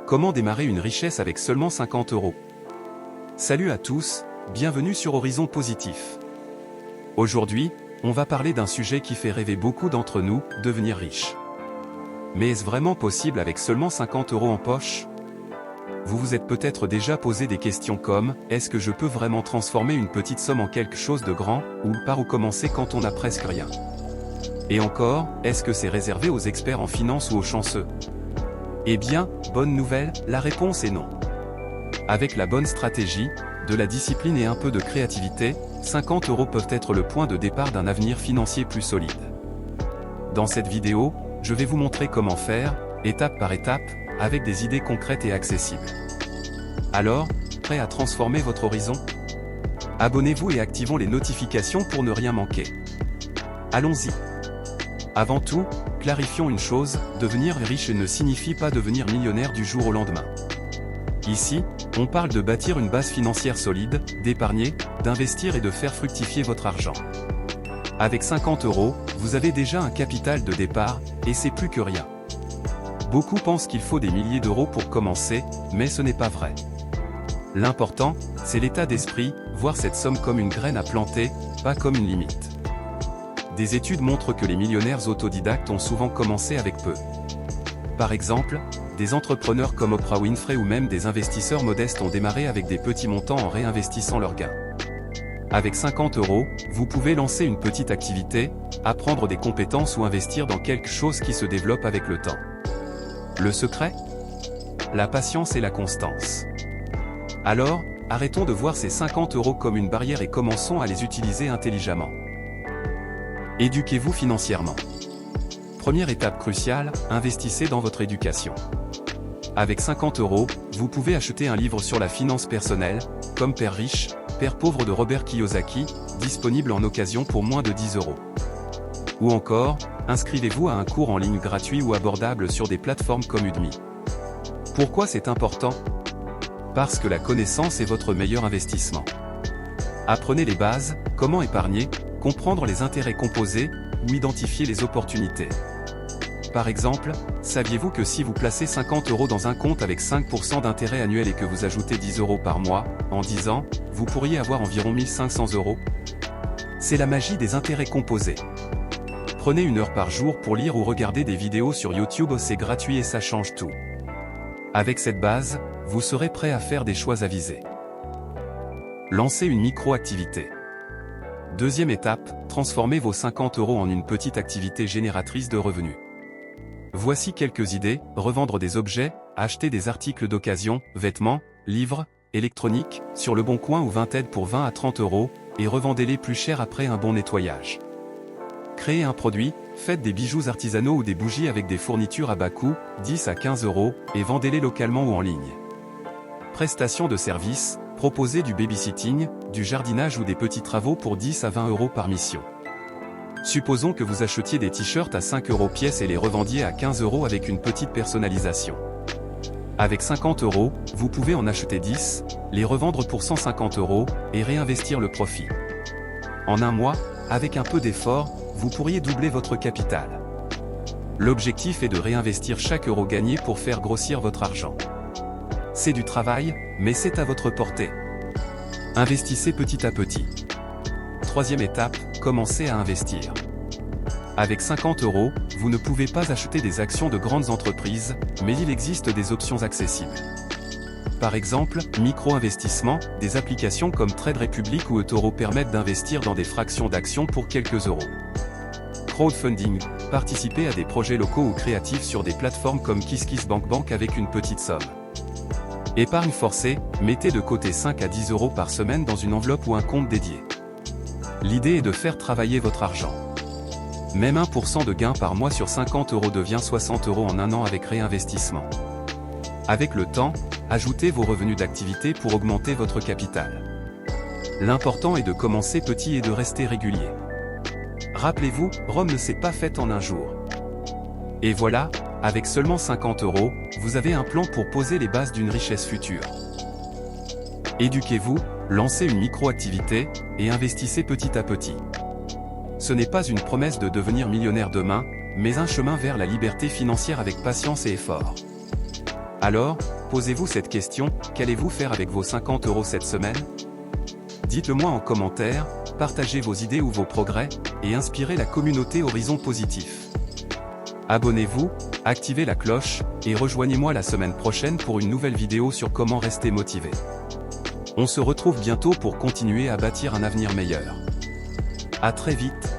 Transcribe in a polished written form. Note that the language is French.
Comment démarrer une richesse avec seulement 50 euros? Salut à tous, bienvenue sur Horizon Positif. Aujourd'hui, on va parler d'un sujet qui fait rêver beaucoup d'entre nous, devenir riche. Mais est-ce vraiment possible avec seulement 50 euros en poche? Vous vous êtes peut-être déjà posé des questions comme, est-ce que je peux vraiment transformer une petite somme en quelque chose de grand, ou par où commencer quand on n'a presque rien? Et encore, est-ce que c'est réservé aux experts en finance ou aux chanceux? Eh bien, bonne nouvelle, la réponse est non. Avec la bonne stratégie, de la discipline et un peu de créativité, 50 euros peuvent être le point de départ d'un avenir financier plus solide. Dans cette vidéo, je vais vous montrer comment faire, étape par étape, avec des idées concrètes et accessibles. Alors, prêt à transformer votre horizon? Abonnez-vous et activons les notifications pour ne rien manquer. Allons-y. Avant tout, clarifions une chose, devenir riche ne signifie pas devenir millionnaire du jour au lendemain. Ici, on parle de bâtir une base financière solide, d'épargner, d'investir et de faire fructifier votre argent. Avec 50 euros, vous avez déjà un capital de départ, et c'est plus que rien. Beaucoup pensent qu'il faut des milliers d'euros pour commencer, mais ce n'est pas vrai. L'important, c'est l'état d'esprit, voir cette somme comme une graine à planter, pas comme une limite. Des études montrent que les millionnaires autodidactes ont souvent commencé avec peu. Par exemple, des entrepreneurs comme Oprah Winfrey ou même des investisseurs modestes ont démarré avec des petits montants en réinvestissant leurs gains. Avec 50 euros, vous pouvez lancer une petite activité, apprendre des compétences ou investir dans quelque chose qui se développe avec le temps. Le secret? La patience et la constance. Alors, arrêtons de voir ces 50 euros comme une barrière et commençons à les utiliser intelligemment. Éduquez-vous financièrement. Première étape cruciale, investissez dans votre éducation. Avec 50 euros, vous pouvez acheter un livre sur la finance personnelle, comme Père riche, Père pauvre de Robert Kiyosaki, disponible en occasion pour moins de 10 euros. Ou encore, inscrivez-vous à un cours en ligne gratuit ou abordable sur des plateformes comme Udemy. Pourquoi c'est important? Parce que la connaissance est votre meilleur investissement. Apprenez les bases, comment épargner, comprendre les intérêts composés, ou identifier les opportunités. Par exemple, saviez-vous que si vous placez 50 euros dans un compte avec 5% d'intérêt annuel et que vous ajoutez 10 euros par mois, en 10 ans, vous pourriez avoir environ 1500 euros? C'est la magie des intérêts composés. Prenez une heure par jour pour lire ou regarder des vidéos sur YouTube, c'est gratuit et ça change tout. Avec cette base, vous serez prêt à faire des choix avisés. Lancez une micro-activité. Deuxième étape, transformez vos 50 euros en une petite activité génératrice de revenus. Voici quelques idées: revendre des objets, acheter des articles d'occasion, vêtements, livres, électroniques, sur Le Bon Coin ou Vinted pour 20 à 30 euros, et revendez-les plus cher après un bon nettoyage. Créez un produit, faites des bijoux artisanaux ou des bougies avec des fournitures à bas coût, 10 à 15 euros, et vendez-les localement ou en ligne. Prestations de services, proposez du babysitting, du jardinage ou des petits travaux pour 10 à 20 euros par mission. Supposons que vous achetiez des t-shirts à 5 euros pièce et les revendiez à 15 euros avec une petite personnalisation. Avec 50 euros, vous pouvez en acheter 10, les revendre pour 150 euros, et réinvestir le profit. En un mois, avec un peu d'effort, vous pourriez doubler votre capital. L'objectif est de réinvestir chaque euro gagné pour faire grossir votre argent. C'est du travail, mais c'est à votre portée. Investissez petit à petit. Troisième étape, commencez à investir. Avec 50 euros, vous ne pouvez pas acheter des actions de grandes entreprises, mais il existe des options accessibles. Par exemple, micro-investissement, des applications comme Trade Republic ou eToro permettent d'investir dans des fractions d'actions pour quelques euros. Crowdfunding, participer à des projets locaux ou créatifs sur des plateformes comme KissKissBankBank avec une petite somme. Épargne forcée, mettez de côté 5 à 10 euros par semaine dans une enveloppe ou un compte dédié. L'idée est de faire travailler votre argent. Même 1% de gain par mois sur 50 euros devient 60 euros en un an avec réinvestissement. Avec le temps, ajoutez vos revenus d'activité pour augmenter votre capital. L'important est de commencer petit et de rester régulier. Rappelez-vous, Rome ne s'est pas faite en un jour. Et voilà, avec seulement 50 euros, vous avez un plan pour poser les bases d'une richesse future. Éduquez-vous, lancez une micro-activité, et investissez petit à petit. Ce n'est pas une promesse de devenir millionnaire demain, mais un chemin vers la liberté financière avec patience et effort. Alors, posez-vous cette question, qu'allez-vous faire avec vos 50 € cette semaine? Dites-le moi en commentaire, partagez vos idées ou vos progrès, et inspirez la communauté Horizon Positif. Abonnez-vous, activez la cloche, et rejoignez-moi la semaine prochaine pour une nouvelle vidéo sur comment rester motivé. On se retrouve bientôt pour continuer à bâtir un avenir meilleur. À très vite.